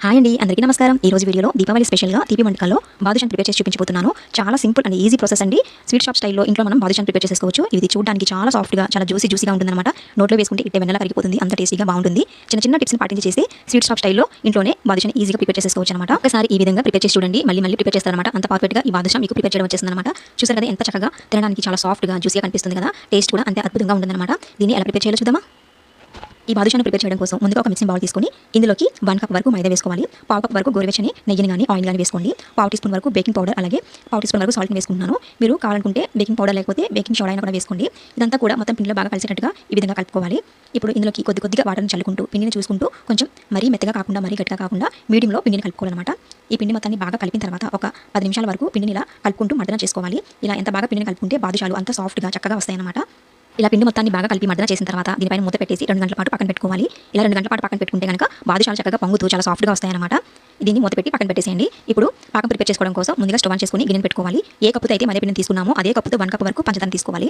Hi అండి, అందరికీ నమస్కారం. ఈ రోజు వీడియోలో దీపావళి స్పెషల్గా తీపి వంటకాల్లో బాదుషాని ప్రిపేర్ చేసి చూపించబోతున్నాను. చాలా సింపుల్ అండ్ ఈజీ ప్రాసెస్ అండి. స్వీట్ షాప్ స్టైల్లో ఇంట్లో మనం బాదుషాని ప్రిపేర్ చేసుకోవచ్చు. ఇది చూడడానికి చాలా సాఫ్ట్గా, చాలా జ్యూసీగా ఉంటుందన్నమాట. నోట్లో వేసుకుంటే ఇట్టే వెన్నెల కరిగిపోతుంది. అంత టేస్టీగా బాగుంటుంది. చిన్న చిన్న టిప్స్ని పాటించి చేసి స్వీట్ షాప్ స్టైల్లో ఇంట్లోనే బాదుషాని ఈజీగా ప్రిపేర్ చేసుకోవచ్చు అనమాట. ఒకసారి ఈ విధంగా ప్రిపేర్ చేసి చూడండి, మళ్ళీ ప్రిపేర్ చేస్తారనమాట. అంత పర్ఫెక్ట్గా ఈ బాదుషా మీకు ప్రిపేర్ చేయడం వచ్చేస్తుంది అనమాట. చూసారు కదా ఎంత చక్కగా, తినడానికి చాలా సాఫ్ట్గా జ్యూసీగా కనిపిస్తుంది కదా. టేస్ట్ కూడా అంతే అద్భుతంగా ఉంటుందన్నమాట. దీన్ని ఎలా ప్రిపేర్ చేయాలో చూద్దామా. ఈ బాదుషాను ప్రిపేర్ చేయడం కోసం ముందుగా ఒక మిక్సింగ్ బౌల్ తీసుకొని ఇందులోకి 1 కప్ వరకు మైదా వేసుకోవాలి. 1/2 కప్ వరకు గోరువెచ్చని నెయ్యిని కానీ ఆయిల్ కానీ వేసుకోండి. 1/2 టీ స్పూన్ వరకు బేకింగ్ పౌడర్, అలాగే 1/2 టీ స్పూన్ వరకు సాల్ట్ని వేసుకుంటున్నాను. మీరు కావాలనుకుంటే బేకింగ్ పౌడర్ లేకపోతే బేకింగ్ సోడా అయినా కూడా వేసుకోండి. ఇదంతా కూడా మొత్తం పిండిలో బాగా కలిసేటట్టుగా ఈ విధంగా కలుపుకోవాలి. ఇప్పుడు ఇందులోకి కొద్దిగా వాటర్ని చల్లుకుంటూ పిండిని చూసుకుంటూ కొంచెం మరీ మెత్తగా కాకుండా మరీ గట్టిగా కాకుండా మీడియంలో పిండిని కలుపుకోవాలన్నమాట. ఈ పిండి మొత్తాన్ని బాగా కలిపిన తర్వాత ఒక 10 నిమిషాల వరకు పిండిని ఇలా కలుపుకుంటూ మర్దన చేసుకోవాలి. ఇలా ఎంత బాగా పిండిని కలుపుకుంటే బాదుషాలు అంత సాఫ్ట్గా చక్కగా వస్తాయన్నమాట. ఇలా పిండి మొత్తాన్ని బాగా కలిపి మర్దన చేసిన తర్వాత దీనిపైన మూత పెట్టేసి 2 గంటల పాటు పక్కన పెట్టుకోవాలి. ఇలా 2 గంటల పాటు పక్కన పెట్టుకుంటే కనుక బాదుషాలు చక్కగా పొంగుతూ చాలా సాఫ్ట్గా వస్తాయన్నమాట. దీన్ని మూత పెట్టి పక్కన పెట్టేసేయండి. ఇప్పుడు పాకం ప్రిపేర్ చేసుకోవడం కోసం ముందుగా స్టవ్ ఆన్ చేసుకుని గిన్నె పెట్టుకోవాలి. ఏ కప్పుతో అయితే మైదా పిండిని తీసుకున్నామో అదే కప్పుతో 1 కప్ వరకు పంచదార తీసుకోవాలి.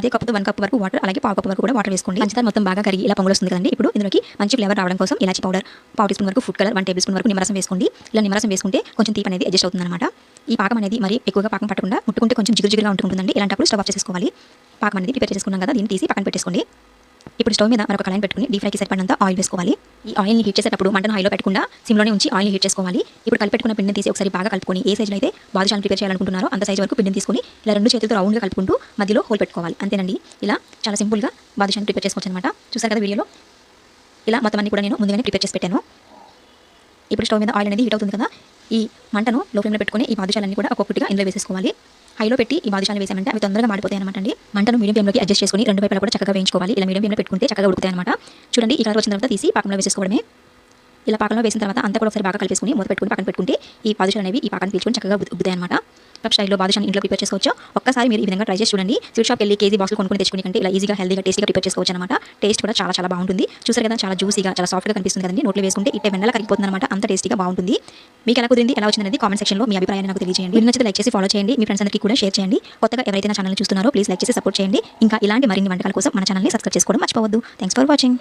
అదే కప్పుతో 1 కప్ వరకు వాటర్, అలాగే 1/2 కప్ వరకు కూడా వాటర్ వేసుకోండి. పంచదార మొత్తం బాగా కరిగి ఇలా పొంగులు వస్తుంది కదండి. ఇప్పుడు ఇందులోకి మంచి ఫ్లేవర్ రావడం కోసం ఇలాచి పౌడర్, 1/2 టీ స్పూన్ వరకు ఫుడ్ కలర్, 1 టేబుల్ స్పూన్ వరకు నిమ్మరసం వేసుకోండి. ఇలా నిమ్మరసం వేసుకుంటే కొంచెం తీపి అనేది అడ్జస్ట్ అవుతుందన్నమాట. ఈ పాకం అనేది మరి ఎక్కువగా పాకం పట్టకుండా ముట్టుకుంటే కొంచెం జిగురుగా ఉంటుందండి. ఇలాంటప్పుడు స్టవ్ ఆఫ్ చేసుకోవాలి. పాకం అనేది ప్రిపేర్ చేసుకున్నాం కదా, దీన్ని తీసి పక్కన పెట్టేసుకోండి. ఇప్పుడు స్టవ్ మీద మరొక కళాయి పెట్టుకుని డీప్ ఫ్రైకి సరిపడినంత ఆయిల్ వేసుకోవాలి. ఈ ఆయిల్ని హీట్ చేసేటప్పుడు మంటను హైలో పెట్టకుండా సిమ్లోనే ఉంచి ఆయిల్ని హీట్ చేసుకోవాలి. ఇప్పుడు కలిపెట్టుకున్న పిండిని తీసి ఒకసారి బాగా కలుపుకొని ఏ సైజులో అయితే బాదుషాను ప్రిపేర్ చేయాలనుకుంటున్నారో అంత సైజు వరకు పిండిని తీసుకొని ఇలా 2 చేతులతో రౌండ్గా కలుపుకుంటూ మధ్యలో హోల్ పెట్టుకోవాలి. అంతేనండి, ఇలా చాలా సింపుల్గా బాదుషాను ప్రిపేర్ చేసుకోవచ్చు అనమాట. చూసారు కదా వీడియోలో. ఇలా మొత్తం అన్ని కూడా నేను ముందుగానే ప్రిపేర్ చేసి పెట్టాను. ఇప్పుడు స్టవ్ మీద ఆయిల్ అనేది హీట్ అవుతుంది కదా, ఈ మంటను లో ఫ్లేమ్లో పెట్టుకొని ఈ బాదుషాలన్నీ కూడా ఒక్కొక్కటిగా ఇందులో వేసేసుకోవాలి. హైలో పెట్టి ఈ బాదుషాలు వేసామంటే అవి తొందరగా మాడిపోతాయి అనమాట అండి. మంటను మీడియం ఫ్లేమ్లోకి అడ్జస్ట్ చేసుకుని 2 వైపులా కూడా చక్కగా వేయించుకోవాలి. ఇలా మీడియం ఫ్లేమ్లో పెట్టుకుంటే చక్కగా ఉడుకుతాయి అనమాట. చూడండి, ఈ కలర్ వచ్చిన తర్వాత తీసి పాకంలో వేసేసుకోవడమే. ఇలా పాకంలో వేసిన తర్వాత అంతా కూడా ఒకసారి బాగా కలిపేసుకుని మూత పెట్టుకుని పక్కన పెట్టుకుంటే ఈ బాదుషాలు అనేవి ఈ పాకాన్ని పీల్చుకొని చక్కగా ఉబ్బుతాయి అనమాట. స్టైల్లో బాదుషాని ఇంట్లో ప్రిపేర్ చేసుకోవచ్చు. ఒక్కసారి మీరు ఈ విధంగా ట్రై చేసి చూడండి. స్వీట్ షాప్కి వెళ్ళి కేజీ బాక్సులు కొనుక్కొని తెచ్చుకుని కంటే ఇలా ఈజీగా హెల్దీగా టేస్టీగా ప్రిపేర్ చేసుకోవచ్చు అనమాట. టేస్ట్ కూడా చాలా బాగుంటుంది. చూసారు కదా, చాలా జ్యూసీగా, చాలా సాఫ్ట్గా కనిపిస్తుంది కదండి. నోట్లో వేసుకుంటే ఇట్టే వెన్నెల కరిగిపోతుంది అనమాట. అంత టేస్టీగా బాగుంటుంది. మీకు ఎలా కుదిరింది, ఎలా వచ్చింది కామెంట్ సెక్షన్లో మీ అభిప్రాయాన్ని నాకు తెలియజేయండి. వీడియో నచ్చితే లైక్ చేసి ఫాలో చేయండి. మీ ఫ్రెండ్స్ అందరికీ కూడా షేర్ చేయండి. కొత్తగా ఎవరైతే నా ఛానల్ చూస్తున్నారో ప్లీజ్ లైక్ చేసి సపోర్ట్ చేయండి. ఇంకా ఇలాంటి మరిన్ని వంటకాల కోసం మన ఛానల్ని సబ్స్క్రైబ్ చేసుకోవడం మర్చిపోవద్దు. Thanks for watching.